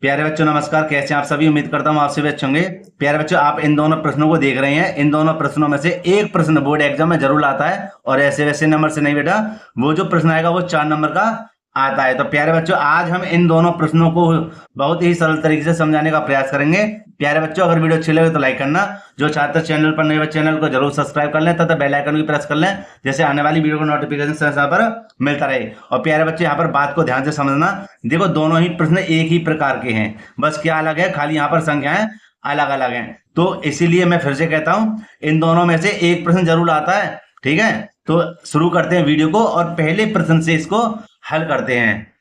प्यारे बच्चों नमस्कार, कैसे हैं आप सभी। उम्मीद करता हूँ आप सभी अच्छे होंगे। प्यारे बच्चों, आप इन दोनों प्रश्नों को देख रहे हैं। इन दोनों प्रश्नों में से एक प्रश्न बोर्ड एग्जाम में जरूर आता है और ऐसे वैसे नंबर से नहीं बेटा, वो जो प्रश्न आएगा वो 4 नंबर का आता है। तो प्यारे बच्चों, आज हम इन दोनों प्रश्नों को बहुत ही सरल तरीके से समझाने का प्रयास करेंगे। प्यारे बच्चों, अगर वीडियो अच्छी लगे तो लाइक करना, जो छात्र चैनल पर नए चैनल को जरूर सब्सक्राइब कर लें तथा बेल आइकन भी प्रेस कर लें, जैसे आने वाली वीडियो का नोटिफिकेशन समय पर मिलता रहे। और प्यारे बच्चे, यहाँ पर बात को ध्यान से समझना। देखो, दोनों ही प्रश्न एक ही प्रकार के हैं, बस क्या अलग है, खाली यहाँ पर संख्याएं अलग अलग हैं। तो इसीलिए मैं फिर से कहता हूं, इन दोनों में से एक प्रश्न जरूर आता है। ठीक है, तो शुरू करते हैं वीडियो को और पहले प्रश्न से इसको हल करते हैं।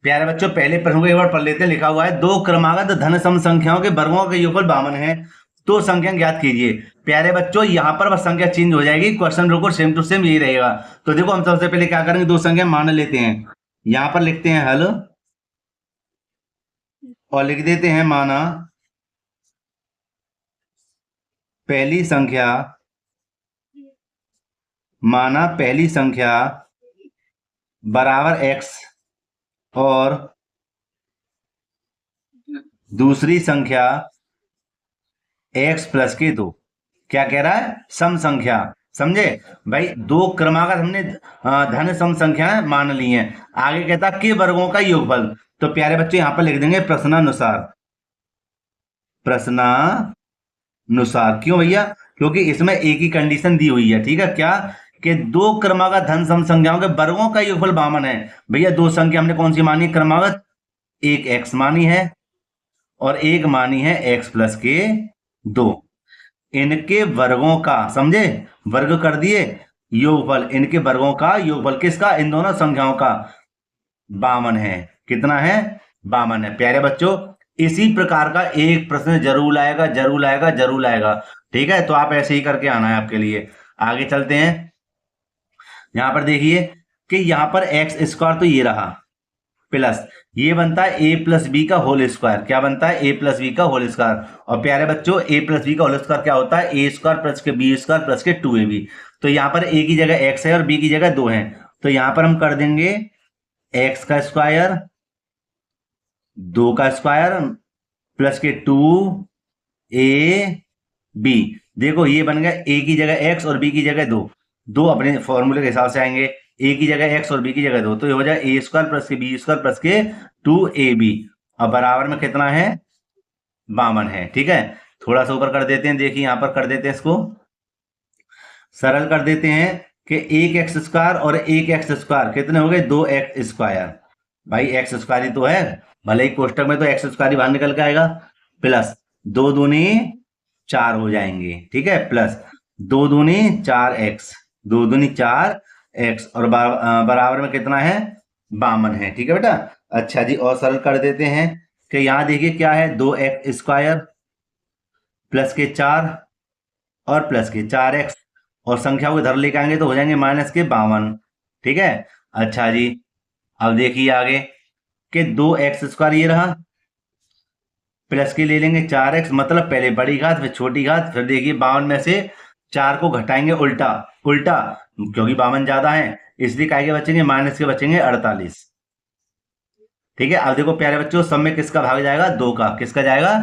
प्यारे बच्चों, पहले प्रश्न को एक बार पढ़ लेते हैं। लिखा हुआ है, दो क्रमागत धन सम संख्याओं के वर्गों का योगफल 52 है, तो संख्या ज्ञात कीजिए। प्यारे बच्चों, यहाँ पर बस संख्या चेंज हो जाएगी, क्वेश्चन बिल्कुल सेम टू सेम यही रहेगा। तो देखो, हम सबसे पहले क्या करेंगे, दो संख्या मान लेते हैं। यहाँ पर लिखते हैं हल और लिख देते हैं माना पहली संख्या, माना पहली संख्या बराबर x और दूसरी संख्या x प्लस के 2। क्या कह रहा है, सम संख्या। समझे भाई, दो क्रमागत हमने धन सम संख्याएं मान ली हैं। आगे कहता के वर्गों का योगफल। तो प्यारे बच्चे, यहां पर लिख देंगे प्रश्नानुसार। प्रश्नानुसार क्यों भैया, क्योंकि इसमें एक ही कंडीशन दी हुई है। ठीक है, क्या कि दो क्रमागत धन सम संख्याओं के वर्गों का योगफल 52 है। भैया, दो संख्या हमने कौन सी मानी क्रमागत, एक x मानी है और एक मानी है x प्लस के 2। इनके वर्गों का, समझे, वर्ग कर दिए, योगफल, इनके वर्गों का योगफल किसका, इन दोनों संख्याओं का 52 है। कितना है, 52 है। प्यारे बच्चों, इसी प्रकार का एक प्रश्न जरूर आएगा, जरूर आएगा, जरूर आएगा। ठीक है, तो आप ऐसे ही करके आना है आपके लिए। आगे चलते हैं। यहां पर देखिए कि यहां पर एक्स स्क्वायर तो ये रहा, प्लस ये बनता है ए प्लस बी का होल स्क्वायर। क्या बनता है, ए प्लस बी का होल स्क्वायर। और प्यारे बच्चों, ए प्लस बी का होल स्क्वायर क्या होता है, ए स्क्वायर प्लस के बी स्क्वायर प्लस के 2ab। तो यहां पर ए की जगह एक्स है और बी की जगह 2 है। तो यहां पर हम कर देंगे एक्स का स्क्वायर, 2 का स्क्वायर प्लस के 2ab। देखो, ये बन गया ए की जगह एक्स और बी की जगह 2। दो अपने फॉर्मूले के हिसाब से आएंगे, ए की जगह एक्स और बी की जगह 2, तो ये हो जाए ए स्क्वायर प्लस के बी स्क्वायर प्लस के 2ab। अब बराबर में कितना है, 52 है। ठीक है, थोड़ा सा ऊपर कर देते हैं। देखिए, यहां पर कर देते हैं, इसको सरल कर देते हैं कि एक एक्स स्क्वायर और एक एक्स स्क्वायर कितने हो गए, 2x स्क्वायर। भाई एक्स स्क्वायर ही तो है, भले ही कोष्टक में तो एक्स स्क्वायर ही बाहर निकल के आएगा, प्लस 2 दूनी 4 हो जाएंगे। ठीक है, प्लस 2 दूनी 4x, 2 दूनी 4x और बराबर में कितना है, 52 है। ठीक है बेटा, अच्छा जी, और सरल कर देते हैं कि यहां देखिए क्या है, 2x स्क्वायर प्लस के 4 और प्लस के 4x, और संख्या को इधर लेके आएंगे तो हो जाएंगे माइनस के 52। ठीक है, अच्छा जी, अब देखिए आगे कि 2x स्क्वायर ये रहा, प्लस के ले लेंगे 4x, मतलब पहले बड़ी घात फिर छोटी घात, फिर देखिए 52 में से 4 को घटाएंगे उल्टा उल्टा, क्योंकि 52 ज्यादा है इसलिए काय के बचेंगे, माइनस के बचेंगे 48। ठीक है, अब देखो प्यारे बच्चों, सब में किसका भाग जाएगा, 2 का। किसका जाएगा,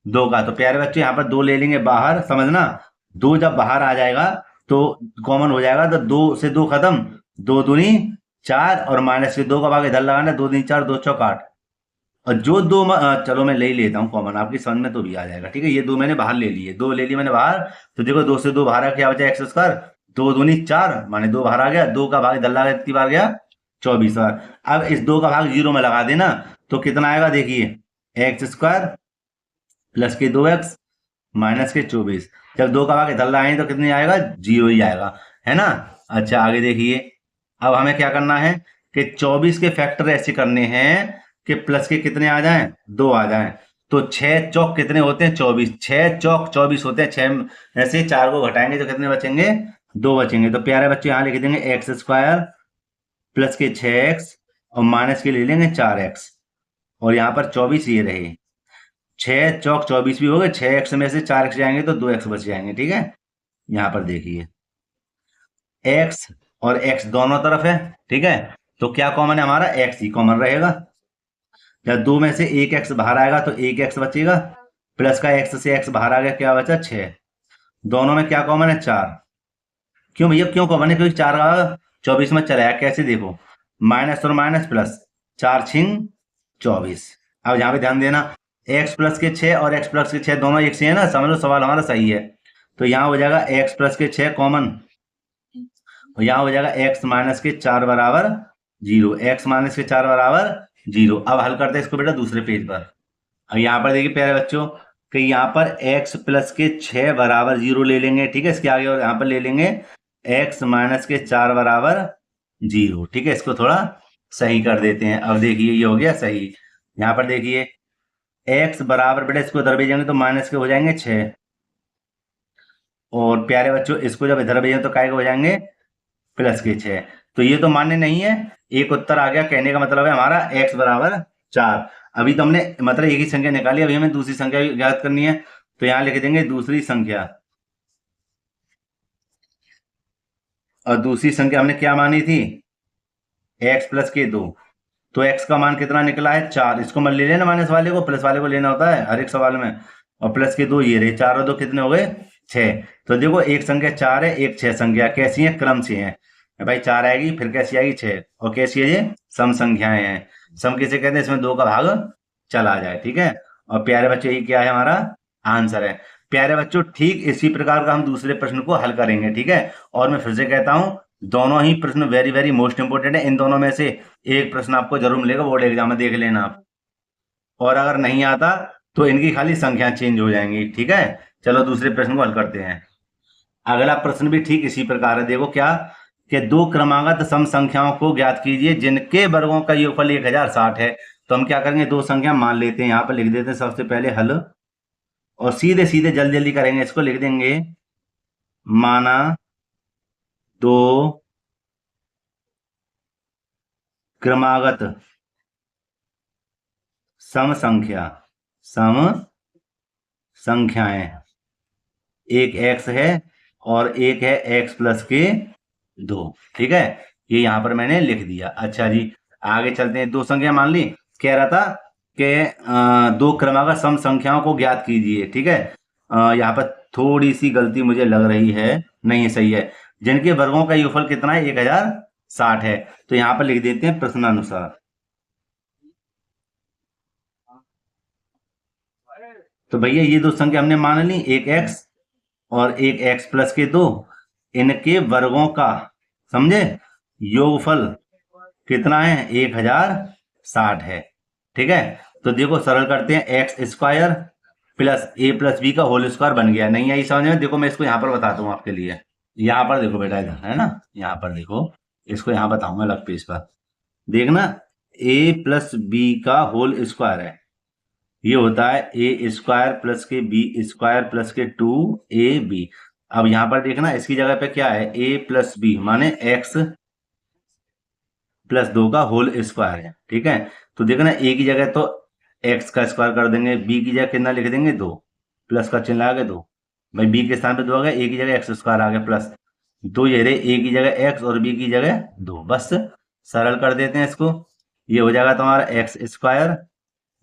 2 का। तो प्यारे बच्चों, यहाँ पर 2 ले लेंगे बाहर, समझना, 2 जब बाहर आ जाएगा तो कॉमन हो जाएगा, तो 2 से 2 खत्म, 2 दूनी 4 और माइनस के 2 का भाग इधर लगाना, 2 दूनी 4, 2 चौक 8। और जो 2 चलो मैं ले ही लेता हूँ कॉमन, आपकी समझ में तो भी आ जाएगा। ठीक है, ये 2 मैंने बाहर ले लिए, 2 ले लिए मैंने बाहर। तो देखो, 2 से 2 बाहर आ, क्या बचा, एक्स स्क्वायर, 2 दूनी 4 माने 2 बाहर आ गया, 2 का भाग इधर लगा, कितनी बार गया, 24 बार। अब इस 2 का भाग 0 में लगा देना, तो कितना आएगा, देखिए एक्स स्क्वायर प्लस के 2x माइनस के 24। जब 2 का भाग इधर लगाएंगे तो कितनी आएगा, 0 ही आएगा, है ना। अच्छा, आगे देखिए, अब हमें क्या करना है कि 24 के फैक्टर ऐसे करने हैं कि प्लस के कितने आ जाएं, 2 आ जाएं। तो 6 चौक कितने होते हैं, 24, 6 चौक 24 होते हैं। 6 ऐसे 4 को घटाएंगे तो कितने बचेंगे, 2 बचेंगे। तो प्यारे बच्चों, यहां लिख देंगे एक्स स्क्वायर प्लस के 6x और माइनस के ले लेंगे 4x, और यहाँ पर 24 ये रहे, 6 चौक 24 भी हो गए, 6x में से 4x जाएंगे तो 2x बच जाएंगे। ठीक है, यहाँ पर देखिए x और x दोनों तरफ है। ठीक है, तो क्या कॉमन है हमारा, x ही कॉमन रहेगा। जब 2 में से एक एक्स बाहर आएगा तो एक एक्स बचेगा, प्लस का एक्स से एक्स बाहर आ गया, क्या बचा 6। दोनों में क्या कॉमन है 4। क्यों भैया क्यों कॉमन है? क्योंकि 4 का 24 में चला है। कैसे देखो, माइनस और माइनस प्लस, 4 छिंग 24। अब यहाँ पे ध्यान देना, x प्लस के 6 और x प्लस के 6 दोनों एक से है ना, समझ लो सवाल हमारा सही है। तो यहाँ हो जाएगा x प्लस के 6 कॉमन, और यहाँ हो जाएगा x माइनस के 4 बराबर 0। x माइनस के 4 बराबर 0। अब हल करते हैं इसको बेटा दूसरे पेज पर। अब यहाँ पर देखिए प्यारे बच्चों कि यहाँ पर x प्लस के 6 बराबर 0 ले लेंगे, ठीक है। इसके आगे और यहाँ पर ले लेंगे x माइनस के 4 बराबर 0, ठीक है। इसको थोड़ा सही कर देते हैं। अब देखिए ये हो गया सही। यहाँ पर देखिए x बराबर बेटा, इसको इधर भेजेंगे तो माइनस के हो जाएंगे 6, और प्यारे बच्चों इसको जब इधर भेजेंगे तो काय के हो जाएंगे प्लस के 6। तो ये तो मान्य नहीं है, एक उत्तर आ गया। कहने का मतलब है हमारा x बराबर 4। अभी तो हमने मतलब एक ही संख्या निकाली, अभी हमें दूसरी संख्या ज्ञात करनी है। तो यहाँ लिख देंगे दूसरी संख्या, और दूसरी संख्या हमने क्या मानी थी, x प्लस के 2। तो x का मान कितना निकला है 4। इसको मत ले लेना माइनस वाले को, प्लस वाले को लेना होता है हर एक सवाल में। और प्लस के 2 ये रहे, 4 और 2 कितने हो गए 6। तो देखो एक संख्या 4 है, एक 6 संख्या कैसी है, क्रम से है भाई। 4 आएगी फिर कैसी आएगी 6, और कैसी है ये सम संख्याएं हैं। सम किसे कहते हैं, इसमें 2 का भाग चला जाए, ठीक है। और प्यारे बच्चों ये क्या है हमारा आंसर है। प्यारे बच्चों ठीक इसी प्रकार का हम दूसरे प्रश्न को हल करेंगे, ठीक है। और मैं फिर से कहता हूं दोनों ही प्रश्न वेरी वेरी मोस्ट इंपोर्टेंट है। इन दोनों में से एक प्रश्न आपको जरूर मिलेगा बोर्ड एग्जाम में, देख लेना आप। और अगर नहीं आता तो इनकी खाली संख्या चेंज हो जाएंगी, ठीक है। चलो दूसरे प्रश्न को हल करते हैं। अगला प्रश्न भी ठीक इसी प्रकार है। देखो क्या कि दो क्रमागत सम संख्याओं को ज्ञात कीजिए जिनके वर्गों का योगफल 1060 है। तो हम क्या करेंगे, दो संख्या मान लेते हैं, यहाँ पर लिख देते हैं सबसे पहले हल, और सीधे सीधे जल्दी जल्दी करेंगे। इसको लिख देंगे माना दो क्रमागत सम संख्याएं, एक x है और एक है x प्लस के 2, ठीक है। ये यहां पर मैंने लिख दिया। अच्छा जी आगे चलते हैं। दो संख्या मान ली, कह रहा था कि दो क्रमागत सम संख्याओं को ज्ञात कीजिए, ठीक है। यहाँ पर थोड़ी सी गलती मुझे लग रही है, नहीं सही है। जिनके वर्गों का योगफल कितना है 1060 है। तो यहाँ पर लिख देते हैं प्रश्नानुसार। तो भैया ये दो संख्या हमने मान ली, एक x और एक x प्लस के 2, इनके वर्गों का समझे योगफल कितना है 1060 है, ठीक है। तो देखो सरल करते हैं, एक्स स्क्वायर प्लस ए प्लस बी का होल स्क्वायर बन गया। नहीं आई समझ में? देखो मैं इसको यहाँ पर बताता हूँ आपके लिए। यहाँ पर देखो बेटा, इधर है ना, यहाँ पर देखो, इसको यहाँ बताऊंगा अलग पेज पर। देखना ए प्लस बी का होल स्क्वायर है, ये होता है ए स्क्वायर प्लस के बी स्क्वायर प्लस के 2ab। अब यहां पर देखना इसकी जगह पे क्या है, ए प्लस बी माने x प्लस 2 का होल स्क्वायर है, ठीक है। तो देखना ए की जगह तो x का स्क्वायर कर देंगे, बी की जगह कितना लिख देंगे 2, प्लस का चिन्ह आ गया 2, भाई बी के स्थान पे 2 आ गया, ए की जगह एक्स स्क्वायर आ गया प्लस 2, ये रहे ए की जगह x और बी की जगह 2। बस सरल कर देते हैं इसको, ये हो जाएगा तुम्हारा एक्स स्क्वायर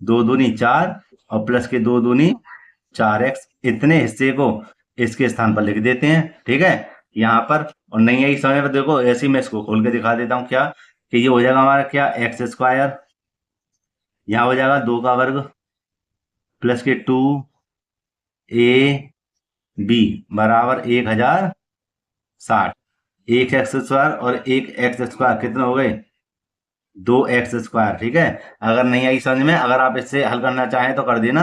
2 दूनी 4 और प्लस के 2 दूनी 4x। इतने हिस्से को इसके स्थान पर लिख देते हैं, ठीक है यहाँ पर। और नहीं आई समय पर देखो ऐसे ही मैं इसको खोल के दिखा देता हूँ क्या, कि ये हो जाएगा हमारा क्या एक्स स्क्वायर, यहाँ हो जाएगा 2 का वर्ग प्लस के 2ab बराबर 1060। एक एक्स स्क्वायर और एक एक्स स्क्वायर कितने हो गए 2x स्क्वायर, ठीक है। अगर नहीं आई समझ में, अगर आप इससे हल करना चाहें तो कर देना।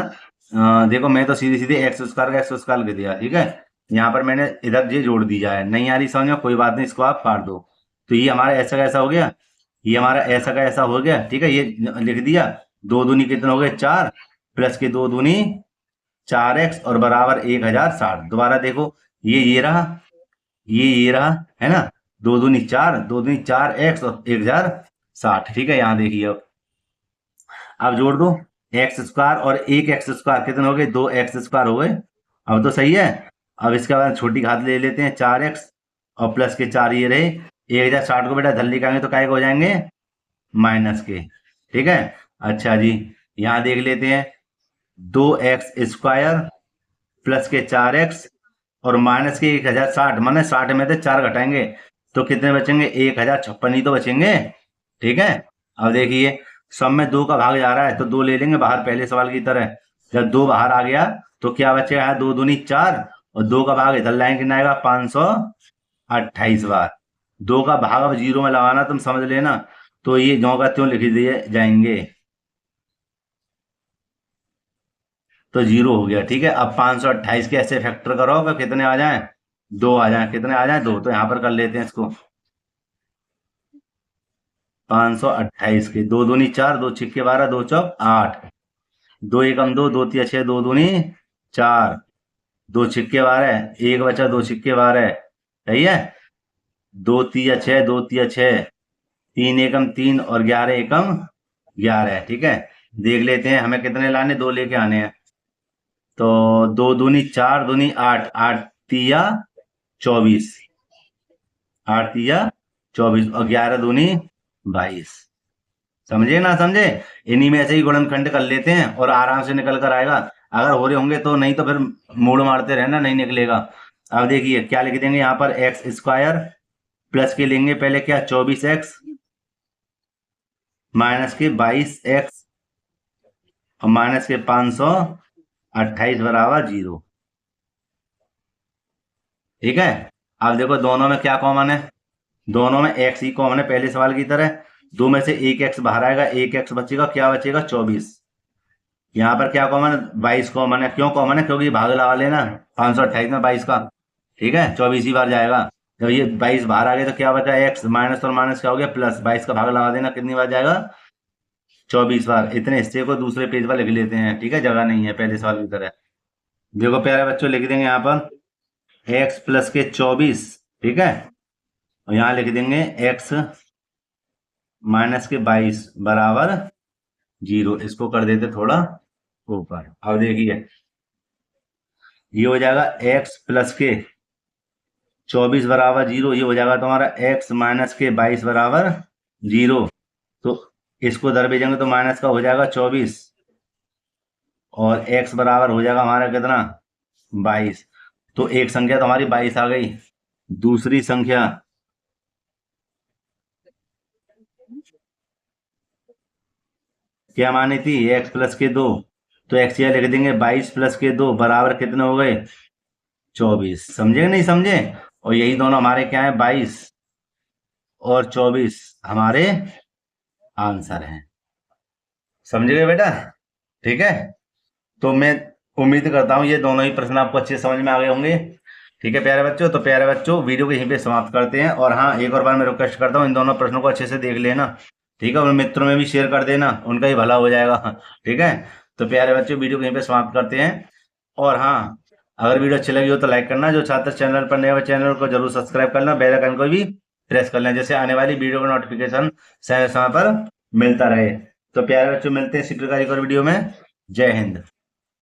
देखो मैं तो सीधे सीधे एक्स स्क्वायर का एक्स स्क्वायर लिख दिया, ठीक है। यहाँ पर मैंने इधर ये जोड़ दिया है, नहीं आ रही समझ में कोई बात नहीं, इसको आप काट दो। तो ये हमारा ऐसा का ऐसा हो गया, ये हमारा ऐसा का ऐसा हो गया, ठीक है। ये लिख दिया, 2 दूनी कितने हो गए 4 प्लस के 2 दूनी 4x और बराबर 1060। दोबारा देखो ये रहा, ये रहा, है ना, 2 दूनी 4, 2 दूनी 4x और 1060, ठीक है। यहाँ देखिए अब जोड़ दो एक्स स्क्वायर और एक एक्स स्क्वायर कितने हो गए 2x स्क्वायर हो गए। अब तो सही है। अब इसके बाद छोटी घात ले लेते हैं 4x और प्लस के 4 ये रहे, 1060 को बेटा धल निकालेंगे तो काय हो जाएंगे माइनस के, ठीक है। अच्छा जी, यहाँ देख लेते हैं 2x² प्लस के 4x और माइनस के 1060, माने 60 में से 4 घटाएंगे तो कितने बचेंगे? 1056 ही तो बचेंगे। ठीक है, अब देखिए सब में 2 का भाग जा रहा है तो 2 ले लेंगे बाहर, पहले सवाल की तरह। जब 2 बाहर आ गया तो क्या बचेगा? 2 दूनी 4 और 2 का भाग इधर लाइन कितना आएगा? 528 बार। 2 का भाग अब 0 में लगाना, तुम समझ लेना, तो ये ज्यों का त्यों लिख दिए जाएंगे तो 0 हो गया। ठीक है, अब 528 के ऐसे फैक्टर करो कि कितने आ जाएं? 2 आ जाएं। कितने आ जाएं? 2। तो यहां पर कर लेते हैं इसको। 528 के 2 दूनी 4, 2 छिक्के 12, 2 चौक 8, 2 एकम 2, 2 तिया 6, 2 दूनी 4, 2 छिक्के 12, 1 बचा, 2 छिक्के 12। सही है, 2 तिया 6, 2 तिया 6, 3 एकम 3 और 11 एकम 11। ठीक है, देख लेते हैं हमें कितने लाने, 2 लेके आने हैं। तो 2 दूनी 4, दूनी 8, 8 तिया 24, 8 तिया 24 और 11 दूनी 22। समझे ना समझे? इन्हीं में ऐसे ही गुणनखंड कर लेते हैं और आराम से निकल कर आएगा। अगर हो रहे होंगे तो, नहीं तो फिर मूड मारते रहना, नहीं निकलेगा। अब देखिए क्या लिख देंगे यहाँ पर, x² प्लस के लेंगे पहले क्या? 24x माइनस के 22x और माइनस के 528 बराबर 0। ठीक है, अब देखो दोनों में क्या कॉमन है? दोनों में x ही कॉमन है, पहले सवाल की तरह। 2 में से 1x बाहर आएगा, 1x बचेगा, क्या बचेगा? 24। यहाँ पर क्या कॉमन है? 22 कॉमन है। क्यों कॉमन है? क्योंकि भाग लगा लेना 528 में 22 का। ठीक है, 24 ही बार जाएगा। जब ये 22 बाहर आ गए तो क्या बचा? x माइनस और माइनस क्या हो गया? प्लस। 22 का भाग लगा देना, कितनी बार जाएगा? 24 बार। इतने हिस्से को दूसरे पेज पर लिख लेते हैं। ठीक है, जगह नहीं है पहले सवाल की तरह। देखो प्यारे बच्चों, लिख देंगे यहाँ पर x प्लस के 24। ठीक है, और यहाँ लिख देंगे x माइनस के 22 बराबर 0। इसको कर देते थोड़ा ऊपर। अब देखिए ये हो जाएगा x प्लस के 24 बराबर 0, ये हो जाएगा तुम्हारा x माइनस के 22 बराबर 0। तो इसको दर भेजेंगे तो माइनस का हो जाएगा 24 और x बराबर हो जाएगा हमारा कितना? 22। तो एक संख्या तो हमारी 22 आ गई। दूसरी संख्या क्या मानी थी? x प्लस के 2। तो x यह लिख देंगे 22 प्लस के 2 बराबर कितने हो गए? 24। समझे नहीं समझे? और यही दोनों हमारे क्या है? 22 और 24 हमारे आंसर हैं। समझ गए बेटा? ठीक है, तो मैं उम्मीद करता हूं ये दोनों ही प्रश्न आपको अच्छे समझ में आ गए होंगे। ठीक है प्यारे बच्चों, तो प्यारे बच्चों वीडियो को यहीं पे समाप्त करते हैं। और हाँ, एक और बार मैं रिक्वेस्ट करता हूँ, इन दोनों प्रश्नों को अच्छे से देख लेना। ठीक है, और मित्रों में भी शेयर कर देना, उनका ही भला हो जाएगा। ठीक है, तो प्यारे बच्चों वीडियो को यहीं पे समाप्त करते हैं। और हाँ, अगर वीडियो अच्छी लगी हो तो लाइक करना, जो छात्र चैनल पर नए हो चैनल को जरूर सब्सक्राइब करना, बेल आइकन को भी प्रेस कर लेना, जैसे आने वाली वीडियो का नोटिफिकेशन समय समय पर मिलता रहे। तो प्यारे बच्चों मिलते हैं इसी प्रकार एक और वीडियो में। जय हिंद।